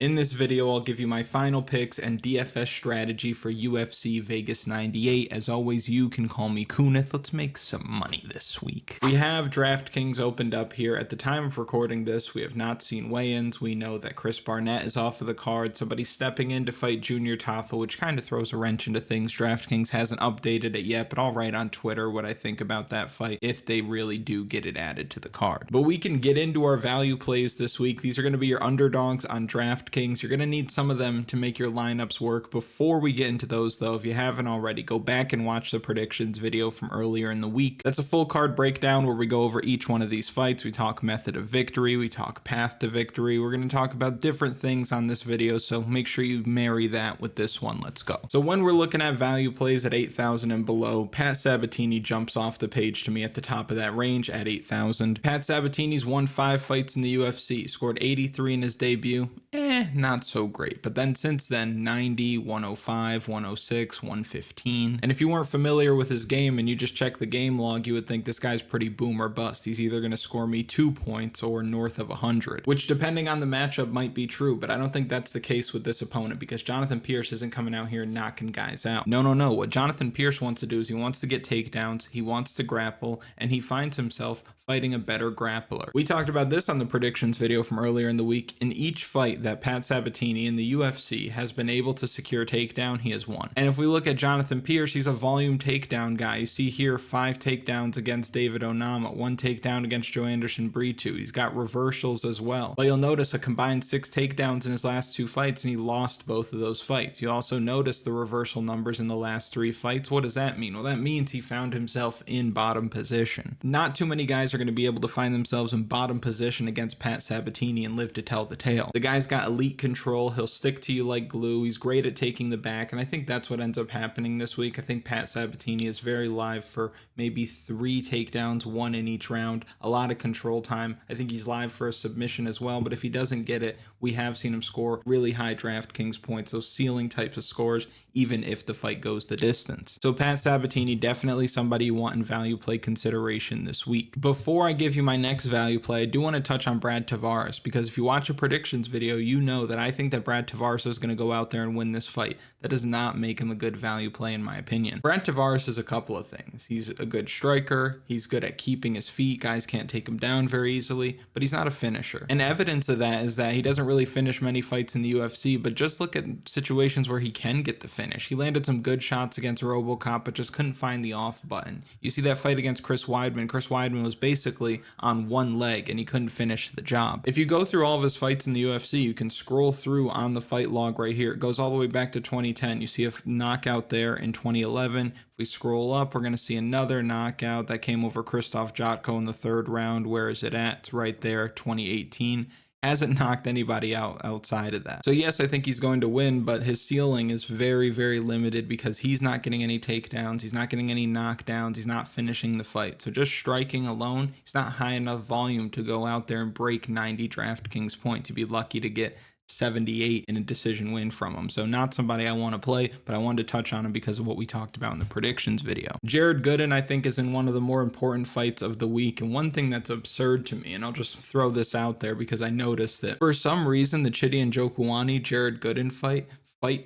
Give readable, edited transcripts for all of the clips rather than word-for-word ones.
In this video, I'll give you my final picks and DFS strategy for UFC Vegas 98. As always, you can call me Kunith. Let's make some money this week. We have Draftkings opened up here. At the time of recording this, we have not seen weigh-ins. We know that Chris Barnett is off of the card. Somebody's stepping in to fight Junior Tafa, which kind of throws a wrench into things. Draftkings hasn't updated it yet, but I'll write on Twitter what I think about that fight if they really do get it added to the card. But we can get into our value plays this week. These are going to be your underdogs on Draftkings. You're going to need some of them to make your lineups work. Before we get into those though, if you haven't already, go back and watch the predictions video from earlier in the week. That's a full card breakdown where we go over each one of these fights. We talk method of victory, we talk path to victory. We're going to talk about different things on this video, so make sure you marry that with this one. Let's go. So when we're looking at value plays at 8,000 and below, Pat Sabatini jumps off the page to me at the top of that range at 8,000. Pat Sabatini's won 5 fights in the UFC, scored 83 in his debut. Not so great. But then since then, 90, 105, 106, 115. And if you weren't familiar with his game and you just check the game log, you would think this guy's pretty boom or bust. He's either going to score me 2 points or north of 100, which depending on the matchup might be true, but I don't think that's the case with this opponent because Jonathan Pearce isn't coming out here knocking guys out. No. What Jonathan Pearce wants to do is he wants to get takedowns, he wants to grapple, and he finds himself fighting a better grappler. We talked about this on the predictions video from earlier in the week. In each fight that Pat Sabatini in the UFC has been able to secure takedown, he has won. And if we look at Jonathan Pearce, he's a volume takedown guy. You see here 5 takedowns against David Onama, 1 takedown against Joe Anderson Brito. He's got reversals as well. But you'll notice a combined 6 takedowns in his last 2 fights, and he lost both of those fights. You also notice the reversal numbers in the last 3 fights. What does that mean? Well, that means he found himself in bottom position. Not too many guys are going to be able to find themselves in bottom position against Pat Sabatini and live to tell the tale. The guy's got elite control. He'll stick to you like glue. He's great at taking the back, and I think that's what ends up happening this week. I think Pat Sabatini is very live for maybe 3 takedowns, 1 in each round, a lot of control time. I think he's live for a submission as well, but if he doesn't get it, we have seen him score really high DraftKings points, those ceiling types of scores, even if the fight goes the distance. So Pat Sabatini, definitely somebody you want in value play consideration this week. Before I give you my next value play, I do want to touch on Brad Tavares, because if you watch a predictions video, you know that I think that Brad Tavares is going to go out there and win this fight. That does not make him a good value play in my opinion. Brad Tavares is a couple of things. He's a good striker. He's good at keeping his feet. Guys can't take him down very easily, but he's not a finisher. And evidence of that is that he doesn't really finish many fights in the UFC, but just look at situations where he can get the finish. He landed some good shots against Royval, but just couldn't find the off button. You see that fight against Chris Weidman. Chris Weidman was basically on one leg and he couldn't finish the job. If you go through all of his fights in the UFC, you can scroll through on the fight log right here. It goes all the way back to 2010. You see a knockout there in 2011. If we scroll up, we're going to see another knockout that came over Krzysztof Jotko in the 3rd round. Where is it at? It's right there, 2018. Hasn't knocked anybody out outside of that. So yes, I think he's going to win, but his ceiling is very, very limited because he's not getting any takedowns. He's not getting any knockdowns. He's not finishing the fight. So just striking alone, he's not high enough volume to go out there and break 90 DraftKings points. You'd be lucky to get 78 in a decision win from him. So not somebody I want to play, but I wanted to touch on him because of what we talked about in the predictions video. Jared Gooden, I think, is in one of the more important fights of the week. And one thing that's absurd to me, and I'll just throw this out there because I noticed that for some reason, the Chidi and Njokuani Jared Gooden fight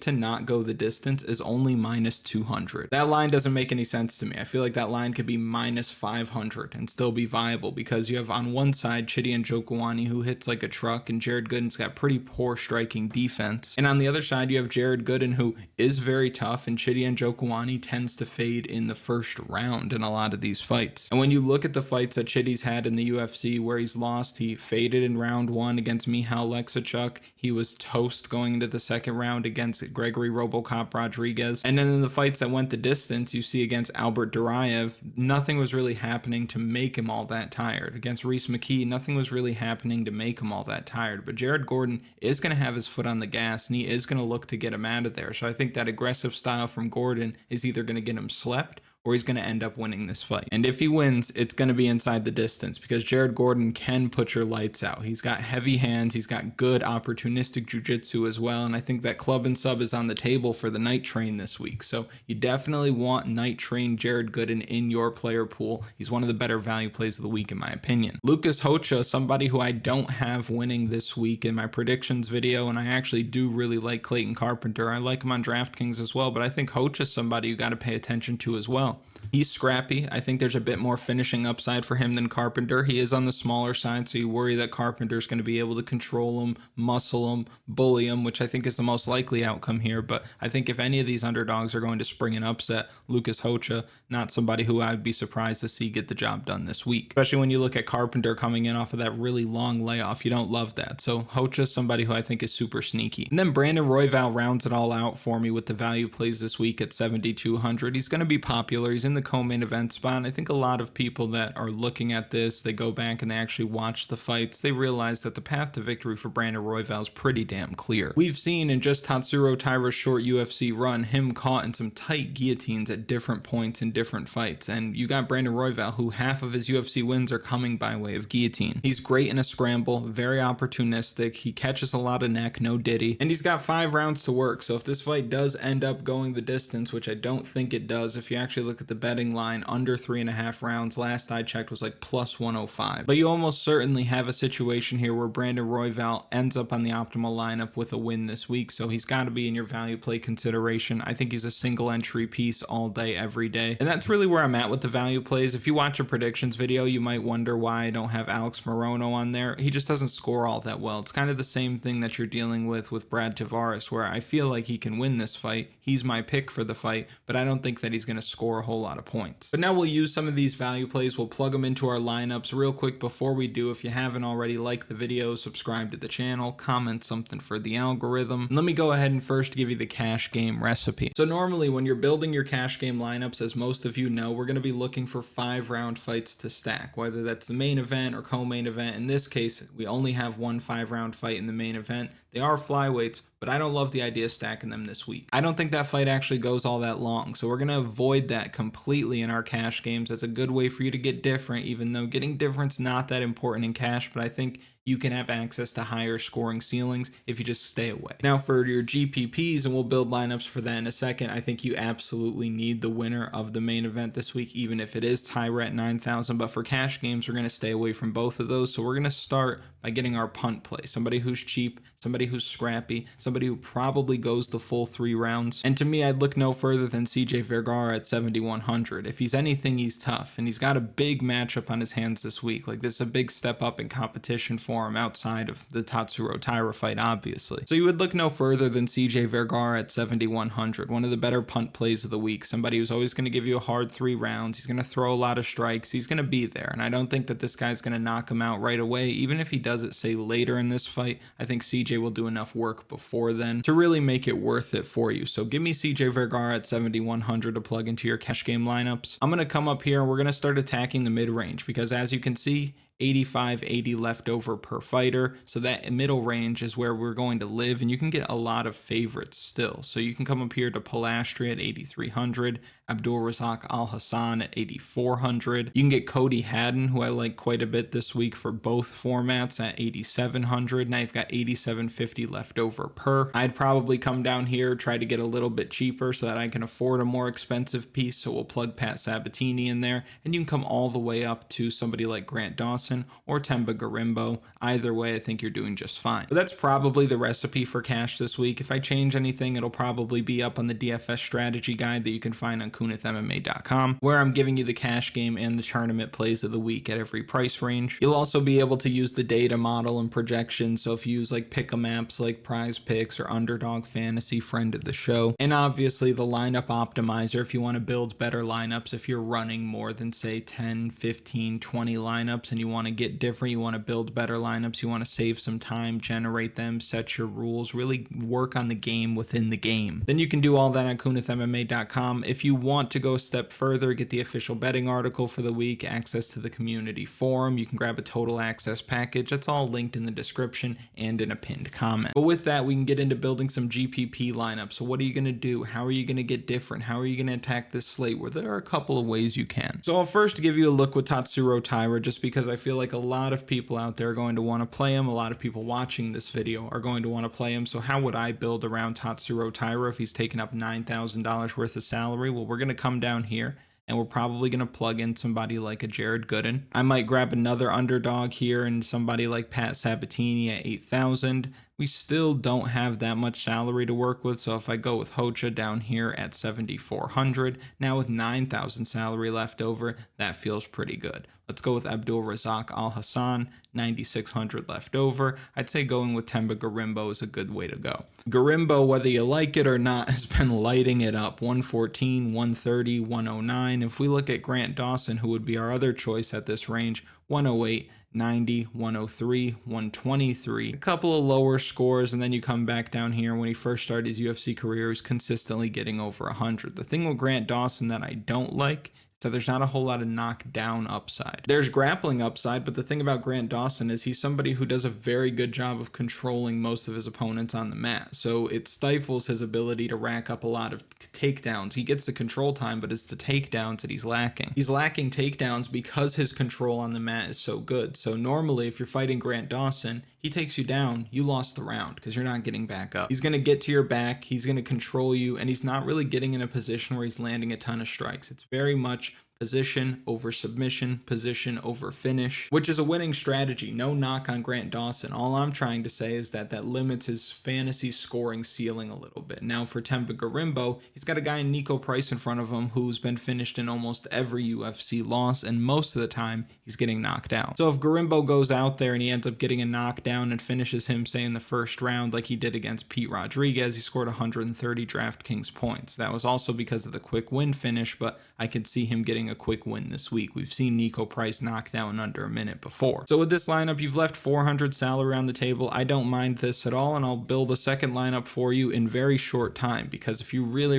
to not go the distance is only minus 200. That line doesn't make any sense to me. I feel like that line could be minus 500 and still be viable because you have on one side Chidi and Njokuani who hits like a truck, and Jared Gooden's got pretty poor striking defense. And on the other side, you have Jared Gooden who is very tough, and Chidi and Njokuani tends to fade in the 1st round in a lot of these fights. And when you look at the fights that Chidi's had in the UFC where he's lost, he faded in round 1 against Michal Leksichuk. He was toast going into the 2nd round against Gregory Robocop Rodriguez. And then in the fights that went the distance, you see against Albert Duraev, nothing was really happening to make him all that tired. Against Reese McKee, nothing was really happening to make him all that tired. But Jared Gordon is going to have his foot on the gas, and he is going to look to get him out of there. So I think that aggressive style from Gordon is either going to get him slept or he's going to end up winning this fight. And if he wins, it's going to be inside the distance because Jared Gordon can put your lights out. He's got heavy hands. He's got good opportunistic jiu-jitsu as well. And I think that club and sub is on the table for the night train this week. So you definitely want night train Jared Gooden in your player pool. He's one of the better value plays of the week in my opinion. Lucas Hocha, somebody who I don't have winning this week in my predictions video, and I actually do really like Clayton Carpenter. I like him on DraftKings as well, but I think Hocha's somebody you got to pay attention to as well. He's scrappy. I think there's a bit more finishing upside for him than Carpenter. He is on the smaller side, so you worry that Carpenter's going to be able to control him, muscle him, bully him, which I think is the most likely outcome here. But I think if any of these underdogs are going to spring an upset, Lucas Hocha, not somebody who I'd be surprised to see get the job done this week. Especially when you look at Carpenter coming in off of that really long layoff. You don't love that. So Hocha's somebody who I think is super sneaky. And then Brandon Royval rounds it all out for me with the value plays this week at 7,200. He's going to be popular. He's in the co-main event spot. And I think a lot of people that are looking at this, they go back and they actually watch the fights, they realize that the path to victory for Brandon Royval is pretty damn clear. We've seen in just Tatsuro Taira's short UFC run him caught in some tight guillotines at different points in different fights, and you got Brandon Royval who half of his UFC wins are coming by way of guillotine. He's great in a scramble, very opportunistic, he catches a lot of neck, no diddy, and he's got 5 rounds to work. So if this fight does end up going the distance, which I don't think it does, if you actually look at the betting line, under 3.5 rounds, last I checked was like plus 105. But you almost certainly have a situation here where Brandon Royval ends up on the optimal lineup with a win this week, so he's got to be in your value play consideration. I think he's a single entry piece all day, every day, and that's really where I'm at with the value plays. If you watch a predictions video, you might wonder why I don't have Alex Morono on there. He just doesn't score all that well. It's kind of the same thing that you're dealing with Brad Tavares, where I feel like he can win this fight. He's my pick for the fight, but I don't think that he's going to score a whole lot of points. But now we'll use some of these value plays. We'll plug them into our lineups. Real quick before we do, if you haven't already, like the video, subscribe to the channel, comment something for the algorithm. And let me go ahead and first give you the cash game recipe. So normally when you're building your cash game lineups, as most of you know, we're going to be looking for 5-round fights to stack, whether that's the main event or co-main event. In this case, we only have one 5-round fight in the main event. They are flyweights, but I don't love the idea of stacking them this week. I don't think that fight actually goes all that long, so we're going to avoid that completely in our cash games. That's a good way for you to get different, even though getting different's not that important in cash, but I think you can have access to higher scoring ceilings if you just stay away. Now for your GPPs, and we'll build lineups for that in a second, I think you absolutely need the winner of the main event this week, even if it is Taira at 9,000. But for cash games, we're going to stay away from both of those. So we're going to start by getting our punt play. Somebody who's cheap, somebody who's scrappy, somebody who probably goes the full 3 rounds. And to me, I'd look no further than CJ Vergara at 7,100. If he's anything, he's tough. And he's got a big matchup on his hands this week. Like, this is a big step up in competition for him outside of the Tatsuro Taira fight, obviously. So you would look no further than CJ Vergara at 7,100. One of the better punt plays of the week. Somebody who's always going to give you a hard 3 rounds. He's going to throw a lot of strikes. He's going to be there. And I don't think that this guy's going to knock him out right away. Even if he does it, say, later in this fight, I think CJ will do enough work before then to really make it worth it for you. So give me CJ Vergara at 7,100 to plug into your cash game lineups. I'm going to come up here and we're going to start attacking the mid-range because, as you can see, 85-80 left over per fighter, so that middle range is where we're going to live, and you can get a lot of favorites still. So you can come up here to Polastri at 8,300, Abdul, Razak, Alhassan at 8,400. You can get Cody Haddon, who I like quite a bit this week for both formats, at 8,700. Now you've got 8,750 left over per. I'd probably come down here, try to get a little bit cheaper so that I can afford a more expensive piece, so we'll plug Pat Sabatini in there, and you can come all the way up to somebody like Grant Dawson or Themba Gorimbo. Either way, I think you're doing just fine. But that's probably the recipe for cash this week. If I change anything, it'll probably be up on the DFS strategy guide that you can find on kunithmma.com, where I'm giving you the cash game and the tournament plays of the week at every price range. You'll also be able to use the data model and projections. So if you use like pick'em apps like Prize Picks or Underdog Fantasy, friend of the show, and obviously the lineup optimizer if you want to build better lineups. If you're running more than say 10, 15, 20 lineups and you want to get different, you want to build better lineups, you want to save some time, generate them, set your rules, really work on the game within the game. Then you can do all that on kunithmma.com. If you want to go a step further, get the official betting article for the week, access to the community forum, you can grab a total access package. That's all linked in the description and in a pinned comment. But with that, we can get into building some GPP lineups. So what are you going to do? How are you going to get different? How are you going to attack this slate? Where there are a couple of ways you can. So I'll first give you a look with Tatsuro Taira, just because I feel like a lot of people out there are going to want to play him. A lot of people watching this video are going to want to play him. So how would I build around Tatsuro Taira if he's taking up $9,000 worth of salary? Well, we're going to come down here and we're probably going to plug in somebody like a Jared Gooden. I might grab another underdog here and somebody like Pat Sabatini at 8,000. We still don't have that much salary to work with, so if I go with Hocha down here at 7,400, now with 9,000 salary left over, that feels pretty good. Let's go with Abdul, Razak, Alhassan, 9,600 left over. I'd say going with Themba Gorimbo is a good way to go. Gorimbo, whether you like it or not, has been lighting it up. 114, 130, 109. If we look at Grant Dawson, who would be our other choice at this range, 108, 90, 103, 123, a couple of lower scores, and then you come back down here. When he first started his UFC career, he was consistently getting over 100. The thing with Grant Dawson that I don't like is that there's not a whole lot of knockdown upside. There's grappling upside, but the thing about Grant Dawson is he's somebody who does a very good job of controlling most of his opponents on the mat, so it stifles his ability to rack up a lot of takedowns. He gets the control time, but it's the takedowns that he's lacking. He's lacking takedowns because his control on the mat is so good. So normally if you're fighting Grant Dawson, he takes you down, you lost the round because you're not getting back up. He's going to get to your back, he's going to control you, and he's not really getting in a position where he's landing a ton of strikes. It's very much position over submission, position over finish, which is a winning strategy. No knock on Grant Dawson. All I'm trying to say is that that limits his fantasy scoring ceiling a little bit. Now for Themba Gorimbo, he's got a guy in Niko Price in front of him who's been finished in almost every UFC loss, and most of the time he's getting knocked out. So if Gorimbo goes out there and he ends up getting a knockdown and finishes him, say, in the first round like he did against Pete Rodriguez, he scored 130 DraftKings points. That was also because of the quick win finish, but I could see him getting a quick win this week. We've seen Niko Price knock down under a minute before. So with this lineup, you've left 400 salary on the table. I don't mind this at all, and I'll build a second lineup for you in very short time, because if you really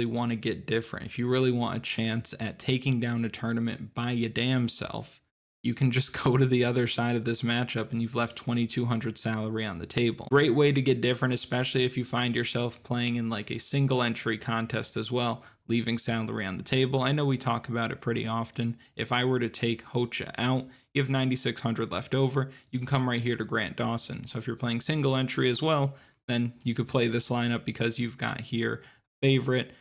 want to get different, if you really want a chance at taking down a tournament by your damn self, you can just go to the other side of this matchup and you've left 2,200 salary on the table. Great way to get different, especially if you find yourself playing in like a single entry contest as well, leaving salary on the table. I know we talk about it pretty often. If I were to take Hocha out, you have 9,600 left over. You can come right here to Grant Dawson. So if you're playing single entry as well, then you could play this lineup because you've got here favorite,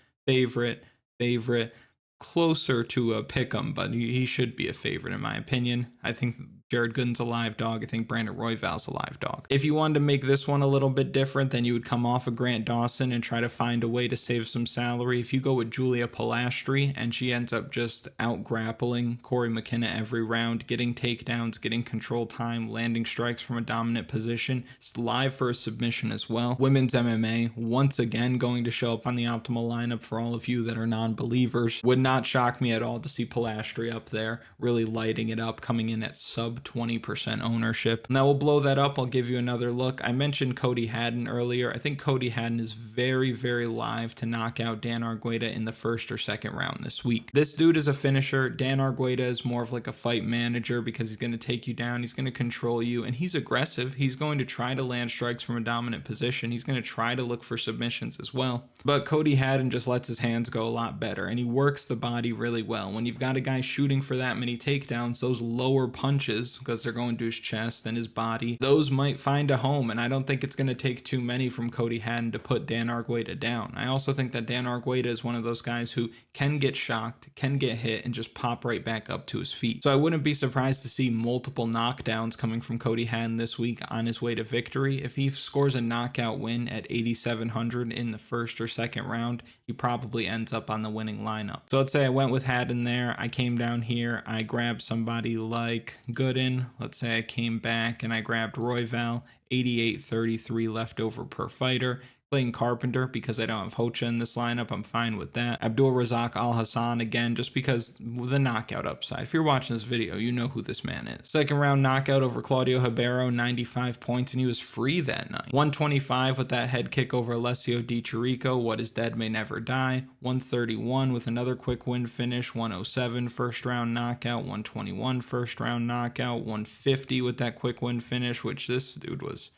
closer to a pick'em, but he should be a favorite in my opinion. I think Jared Gooden's a live dog. I think Brandon Royval's a live dog. If you wanted to make this one a little bit different, then you would come off of Grant Dawson and try to find a way to save some salary. If you go with Julia Polastri and she ends up just out grappling Cory Mckenna every round, getting takedowns, getting control time, landing strikes from a dominant position, it's live for a submission as well. Women's MMA, once again, going to show up on the optimal lineup for all of you that are non-believers. Would not shock me at all to see Polastri up there, really lighting it up, coming in at sub 20% ownership. Now we'll blow that up. I'll give you another look. I mentioned Cody Haddon earlier. I think Cody Haddon is very live to knock out Dan Argueta in the first or second round this week. This dude is a finisher. Dan Argueta is more of like a fight manager because he's going to take you down. He's going to control you, and he's aggressive. He's going to try to land strikes from a dominant position. He's going to try to look for submissions as well. But Cody Haddon just lets his hands go a lot better, and he works the body really well. When you've got a guy shooting for that many takedowns, those lower punches, because they're going to his chest and his body, those might find a home, and I don't think it's going to take too many from Cody Haddon to put Dan Argueta down. I also think that Dan Argueta is one of those guys who can get shocked, can get hit, and just pop right back up to his feet. So I wouldn't be surprised to see multiple knockdowns coming from Cody Haddon this week on his way to victory. If he scores a knockout win at 8,700 in the first or second round, he probably ends up on the winning lineup. So let's say I went with Haddon there. I came down here, I grabbed somebody like Gooden. Let's say I came back and I grabbed Royval, 88.33 left over per fighter. Playing Carpenter because I don't have Hocha in this lineup. I'm fine with that. Abdul, Razak, Alhassan again, just because the knockout upside. If you're watching this video, you know who this man is. Second round knockout over Claudio Ribeiro, 95 points, and he was free that night. 125 with that head kick over Alessio Di Chirico. What is dead may never die. 131 with another quick win finish. 107 first round knockout. 121 first round knockout. 150 with that quick win finish, which this dude was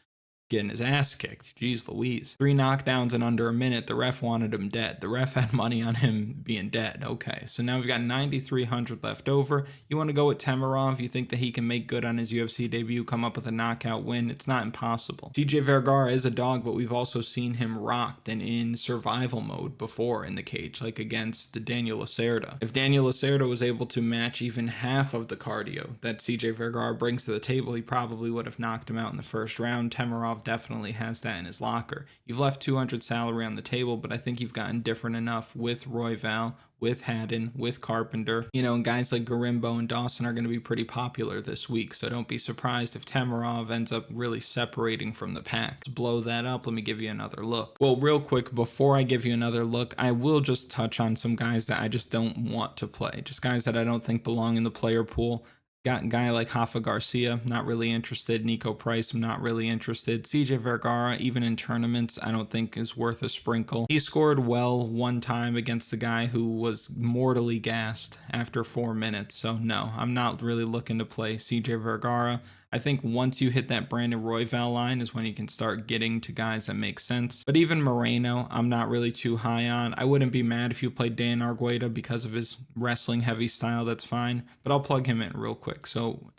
getting his ass kicked. Jeez Louise. 3 knockdowns in under a minute. The ref wanted him dead. The ref had money on him being dead. Okay, so now we've got 9,300 left over. You want to go with Temirov? You think that he can make good on his UFC debut, come up with a knockout win? It's not impossible. CJ Vergara is a dog, but we've also seen him rocked and in survival mode before in the cage, like against Daniel Lacerda. If Daniel Lacerda was able to match even half of the cardio that CJ Vergara brings to the table, he probably would have knocked him out in the first round. Temirov definitely has that in his locker. You've left 200 salary on the table, but I think you've gotten different enough with Royval, with Haddon, with Carpenter. You know, and guys like Gorimbo and Dawson are going to be pretty popular this week, so don't be surprised if Temirov ends up really separating from the pack. Let's blow that up. Let me give you another look. Well, real quick, before I give you another look, I will just touch on some guys that I just don't want to play. Just guys that I don't think belong in the player pool. Got a guy like Rafa Garcia, not really interested. Niko Price, I'm not really interested. CJ Vergara, even in tournaments, I don't think is worth a sprinkle. He scored well one time against the guy who was mortally gassed after 4 minutes. So no, I'm not really looking to play CJ Vergara. I think once you hit that Brandon Royval line is when you can start getting to guys that make sense. But even Morono, I'm not really too high on. I wouldn't be mad if you played Dan Argueta because of his wrestling heavy style, that's fine. But I'll plug him in real quick. So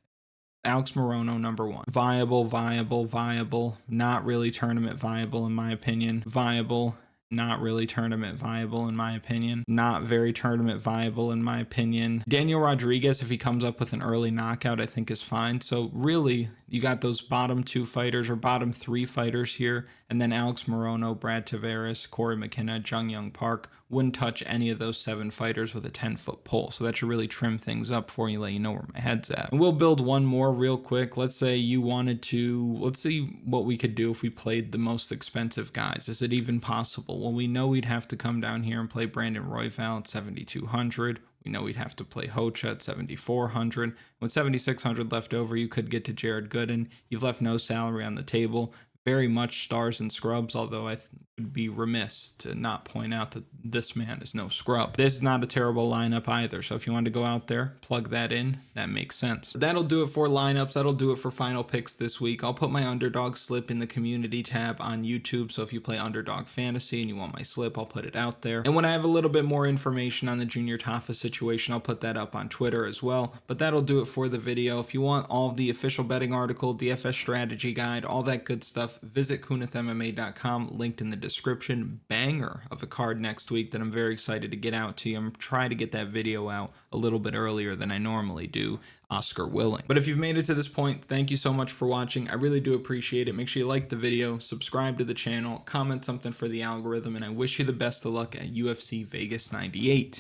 Alex Morono, number 1. Viable, not really tournament viable in my opinion. Viable, not really tournament viable in my opinion. Not very tournament viable in my opinion. Daniel Rodriguez, if he comes up with an early knockout, I think is fine. So really, you got those bottom 2 fighters or bottom 3 fighters here, and then Alex Morono, Brad Tavares, Cory McKenna, Jung Young Park. Wouldn't touch any of those 7 fighters with a 10-foot pole. So that should really trim things up for you, let you know where my head's at. And we'll build one more real quick. Let's say you wanted to, let's see what we could do if we played the most expensive guys. Is it even possible? Well, we know we'd have to come down here and play Brandon Royval at 7,200. We know we'd have to play Hocha at 7,400. With 7,600 left over, you could get to Jared Gooden. You've left no salary on the table. Very much stars and scrubs, although I would be remiss to not point out that this man is no scrub. This is not a terrible lineup either, so if you want to go out there, plug that in, that makes sense. That'll do it for lineups. That'll do it for final picks this week. I'll put my Underdog slip in the community tab on YouTube, so if you play Underdog Fantasy and you want my slip, I'll put it out there. And when I have a little bit more information on the Junior Tafa situation, I'll put that up on Twitter as well. But that'll do it for the video. If you want all of the official betting article, DFS strategy guide, all that good stuff, visit kunithmma.com, linked in the description. Banger of a card next week that I'm very excited to get out to you. I'm trying to get that video out a little bit earlier than I normally do, Oscar willing. But if you've made it to this point, thank you so much for watching. I really do appreciate it. Make sure you like the video, subscribe to the channel, comment something for the algorithm, and I wish you the best of luck at UFC Vegas 98.